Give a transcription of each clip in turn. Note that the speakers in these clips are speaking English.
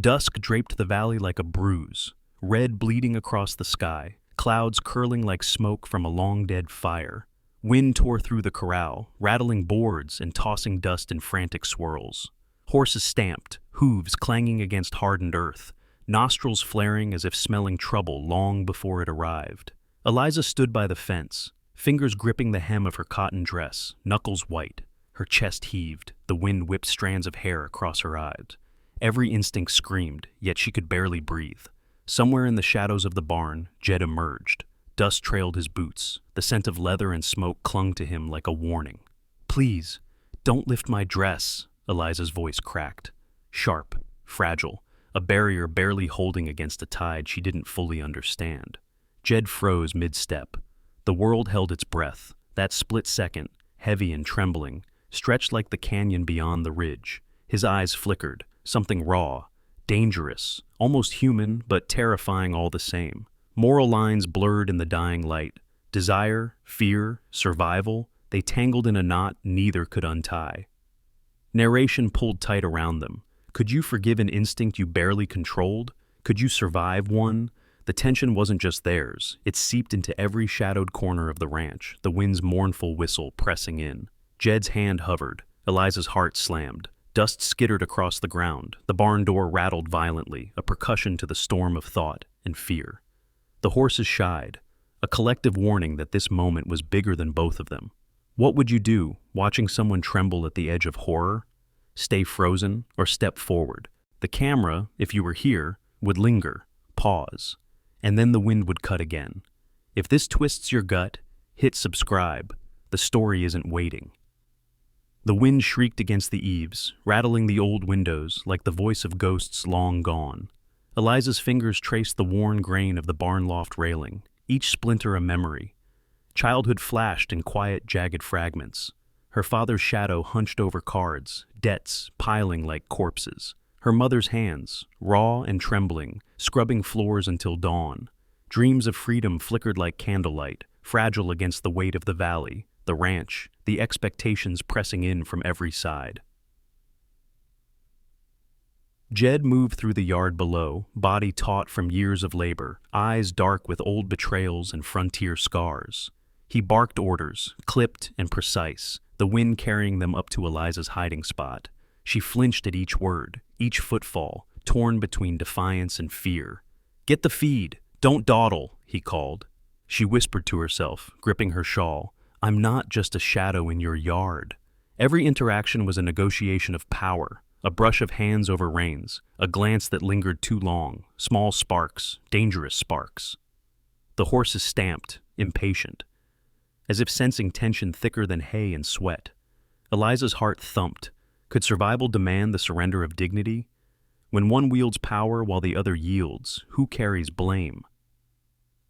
Dusk draped the valley like a bruise, red bleeding across the sky, clouds curling like smoke from a long-dead fire. Wind tore through the corral, rattling boards and tossing dust in frantic swirls. Horses stamped, hooves clanging against hardened earth, nostrils flaring as if smelling trouble long before it arrived. Eliza stood by the fence, fingers gripping the hem of her cotton dress, knuckles white. Her chest heaved, the wind whipped strands of hair across her eyes. Every instinct screamed, yet she could barely breathe. Somewhere in the shadows of the barn, Jed emerged. Dust trailed his boots. The scent of leather and smoke clung to him like a warning. "Please, don't lift my dress," Eliza's voice cracked. Sharp, fragile, a barrier barely holding against a tide she didn't fully understand. Jed froze mid-step. The world held its breath. That split second, heavy and trembling, stretched like the canyon beyond the ridge. His eyes flickered, something raw, dangerous, almost human, but terrifying all the same. Moral lines blurred in the dying light. Desire, fear, survival, they tangled in a knot neither could untie. Narration pulled tight around them. Could you forgive an instinct you barely controlled? Could you survive one? The tension wasn't just theirs. It seeped into every shadowed corner of the ranch, the wind's mournful whistle pressing in. Jed's hand hovered. Eliza's heart slammed. Dust skittered across the ground. The barn door rattled violently, a percussion to the storm of thought and fear. The horses shied, a collective warning that this moment was bigger than both of them. What would you do, watching someone tremble at the edge of horror? Stay frozen or step forward? The camera, if you were here, would linger, pause, and then the wind would cut again. If this twists your gut, hit subscribe. The story isn't waiting. The wind shrieked against the eaves, rattling the old windows like the voice of ghosts long gone. Eliza's fingers traced the worn grain of the barn loft railing, each splinter a memory. Childhood flashed in quiet, jagged fragments. Her father's shadow hunched over cards, debts piling like corpses. Her mother's hands, raw and trembling, scrubbing floors until dawn. Dreams of freedom flickered like candlelight, fragile against the weight of the valley, the ranch, the expectations pressing in from every side. Jed moved through the yard below, body taut from years of labor, eyes dark with old betrayals and frontier scars. He barked orders, clipped and precise, the wind carrying them up to Eliza's hiding spot. She flinched at each word, each footfall, torn between defiance and fear. "Get the feed! Don't dawdle!" he called. She whispered to herself, gripping her shawl, "I'm not just a shadow in your yard." Every interaction was a negotiation of power. A brush of hands over reins, a glance that lingered too long, small sparks, dangerous sparks. The horses stamped, impatient, as if sensing tension thicker than hay and sweat. Eliza's heart thumped. Could survival demand the surrender of dignity? When one wields power while the other yields, who carries blame?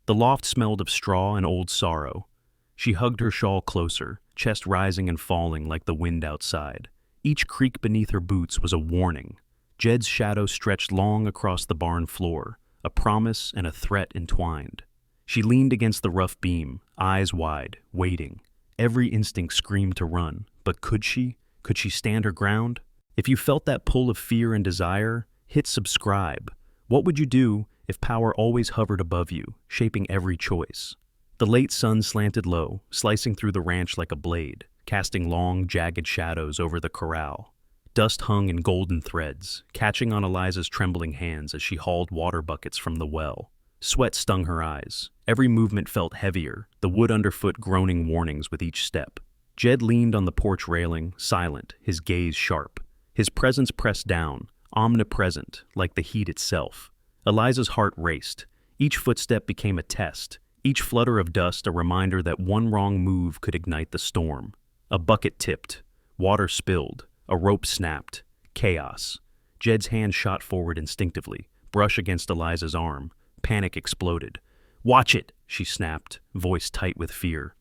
The loft smelled of straw and old sorrow. She hugged her shawl closer, chest rising and falling like the wind outside. Each creak beneath her boots was a warning. Jed's shadow stretched long across the barn floor, a promise and a threat entwined. She leaned against the rough beam, eyes wide, waiting. Every instinct screamed to run, but could she? Could she stand her ground? If you felt that pull of fear and desire, hit subscribe. What would you do if power always hovered above you, shaping every choice? The late sun slanted low, slicing through the ranch like a blade, casting long, jagged shadows over the corral. Dust hung in golden threads, catching on Eliza's trembling hands as she hauled water buckets from the well. Sweat stung her eyes. Every movement felt heavier, the wood underfoot groaning warnings with each step. Jed leaned on the porch railing, silent, his gaze sharp. His presence pressed down, omnipresent, like the heat itself. Eliza's heart raced. Each footstep became a test, each flutter of dust a reminder that one wrong move could ignite the storm. A bucket tipped, water spilled, a rope snapped. Chaos. Jed's hand shot forward instinctively, brush against Eliza's arm. Panic exploded. "Watch it," she snapped, voice tight with fear.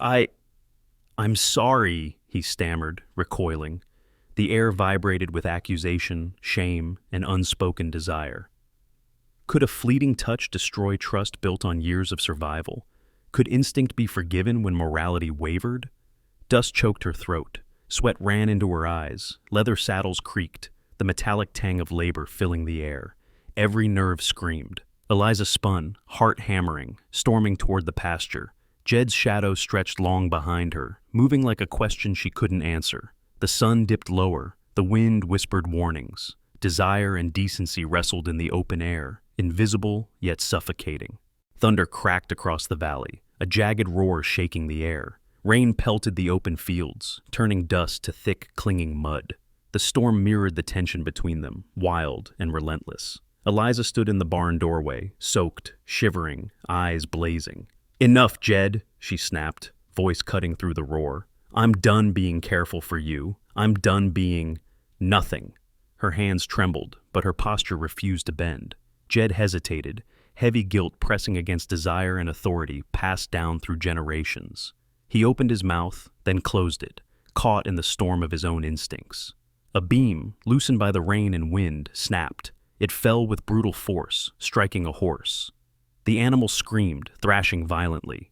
I'm sorry," he stammered, recoiling. The air vibrated with accusation, shame, and unspoken desire. Could a fleeting touch destroy trust built on years of survival? Could instinct be forgiven when morality wavered? Dust choked her throat. Sweat ran into her eyes. Leather saddles creaked. the metallic tang of labor filling the air. Every nerve screamed. Eliza spun, heart hammering, storming toward the pasture. Jed's shadow stretched long behind her, moving like a question she couldn't answer. The sun dipped lower, the wind whispered warnings. Desire and decency wrestled in the open air, invisible yet suffocating. Thunder cracked across the valley, a jagged roar shaking the air. Rain pelted the open fields, turning dust to thick, clinging mud. The storm mirrored the tension between them, wild and relentless. Eliza stood in the barn doorway, soaked, shivering, eyes blazing. "Enough, Jed," she snapped, voice cutting through the roar. "I'm done being careful for you. I'm done being nothing." Her hands trembled, but her posture refused to bend. Jed hesitated, heavy guilt pressing against desire and authority passed down through generations. He opened his mouth, then closed it, caught in the storm of his own instincts. A beam, loosened by the rain and wind, snapped. It fell with brutal force, striking a horse. The animal screamed, thrashing violently.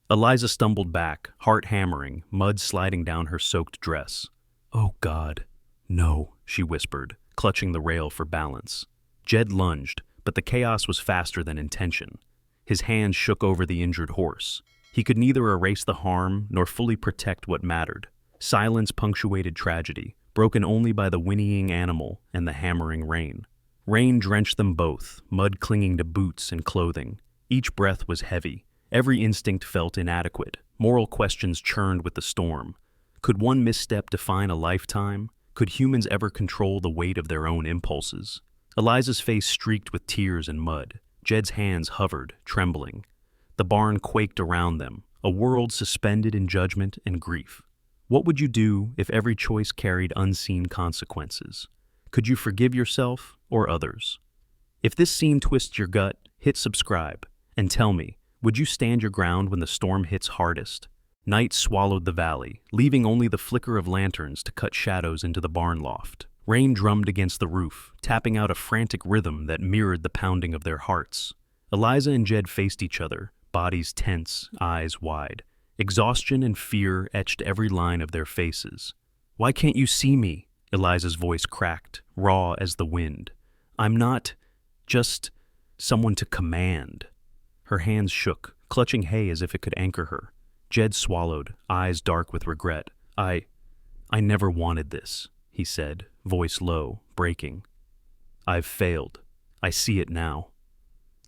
Eliza stumbled back, heart hammering, mud sliding down her soaked dress. "Oh, God, no," she whispered, clutching the rail for balance. Jed lunged, but the chaos was faster than intention. His hands shook over the injured horse. He could neither erase the harm nor fully protect what mattered. Silence punctuated tragedy, broken only by the whinnying animal and the hammering rain. Rain drenched them both, mud clinging to boots and clothing. Each breath was heavy. Every instinct felt inadequate. Moral questions churned with the storm. Could one misstep define a lifetime? Could humans ever control the weight of their own impulses? Eliza's face streaked with tears and mud. Jed's hands hovered, trembling. The barn quaked around them, a world suspended in judgment and grief. What would you do if every choice carried unseen consequences? Could you forgive yourself or others? If this scene twists your gut, hit subscribe and tell me, would you stand your ground when the storm hits hardest? Night swallowed the valley, leaving only the flicker of lanterns to cut shadows into the barn loft. Rain drummed against the roof, tapping out a frantic rhythm that mirrored the pounding of their hearts. Eliza and Jed faced each other, bodies tense, eyes wide. Exhaustion and fear etched every line of their faces. "Why can't you see me?" Eliza's voice cracked, raw as the wind. "I'm not just someone to command." Her hands shook, clutching hay as if it could anchor her. Jed swallowed, eyes dark with regret. I never wanted this," he said, voice low, breaking. "I've failed. I see it now."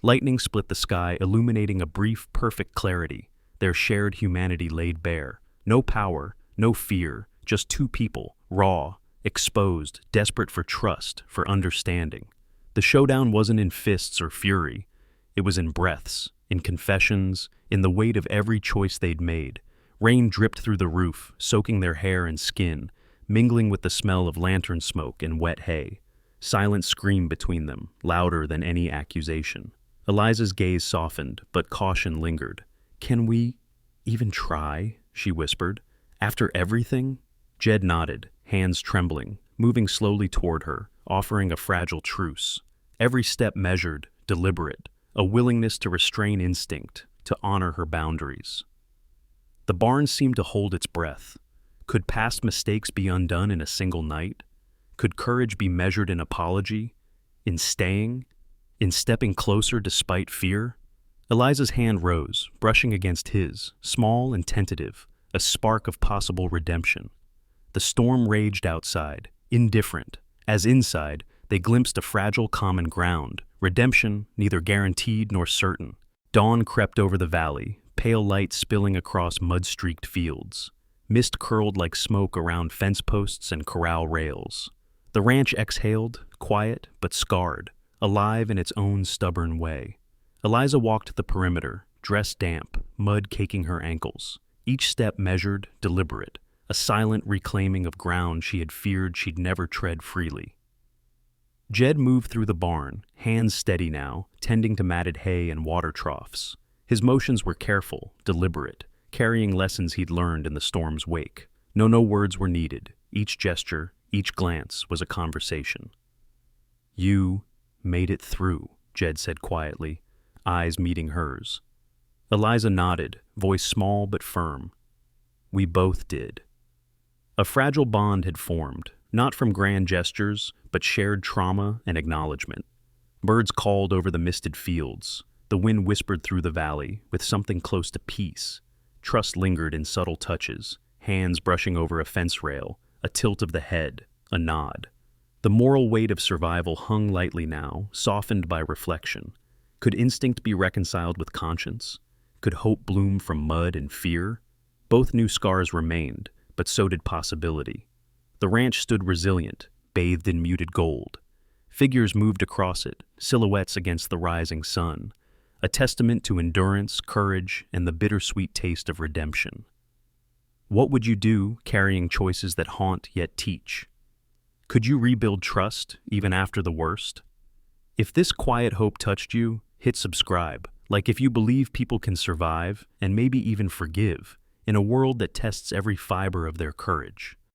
Lightning split the sky, illuminating a brief, perfect clarity, their shared humanity laid bare. No power, no fear, just two people, raw, exposed, desperate for trust, for understanding. The showdown wasn't in fists or fury. It was in breaths, in confessions, in the weight of every choice they'd made. Rain dripped through the roof, soaking their hair and skin, mingling with the smell of lantern smoke and wet hay. Silence screamed between them, louder than any accusation. Eliza's gaze softened, but caution lingered. "Can we even try?" she whispered. "After everything?" Jed nodded, hands trembling, moving slowly toward her, offering a fragile truce. Every step measured, deliberate, a willingness to restrain instinct, to honor her boundaries. The barn seemed to hold its breath. Could past mistakes be undone in a single night? Could courage be measured in apology, in staying, in stepping closer despite fear? Eliza's hand rose, brushing against his, small and tentative, a spark of possible redemption. The storm raged outside, indifferent, as inside they glimpsed a fragile common ground, redemption neither guaranteed nor certain. Dawn crept over the valley, pale light spilling across mud-streaked fields. Mist curled like smoke around fence posts and corral rails. The ranch exhaled, quiet but scarred, alive in its own stubborn way. Eliza walked the perimeter, dress damp, mud caking her ankles. Each step measured, deliberate, a silent reclaiming of ground she had feared she'd never tread freely. Jed moved through the barn, hands steady now, tending to matted hay and water troughs. His motions were careful, deliberate, carrying lessons he'd learned in the storm's wake. No words were needed. Each gesture, each glance was a conversation. "You made it through," Jed said quietly, eyes meeting hers. Eliza nodded, voice small but firm. "We both did." A fragile bond had formed, not from grand gestures, but shared trauma and acknowledgement. Birds called over the misted fields. The wind whispered through the valley with something close to peace. Trust lingered in subtle touches, hands brushing over a fence rail, a tilt of the head, a nod. The moral weight of survival hung lightly now, softened by reflection. Could instinct be reconciled with conscience? Could hope bloom from mud and fear? Both new scars remained, but so did possibility. The ranch stood resilient, bathed in muted gold. Figures moved across it, silhouettes against the rising sun, a testament to endurance, courage, and the bittersweet taste of redemption. What would you do carrying choices that haunt yet teach? Could you rebuild trust even after the worst? If this quiet hope touched you, hit subscribe. Like if you believe people can survive and maybe even forgive in a world that tests every fiber of their courage.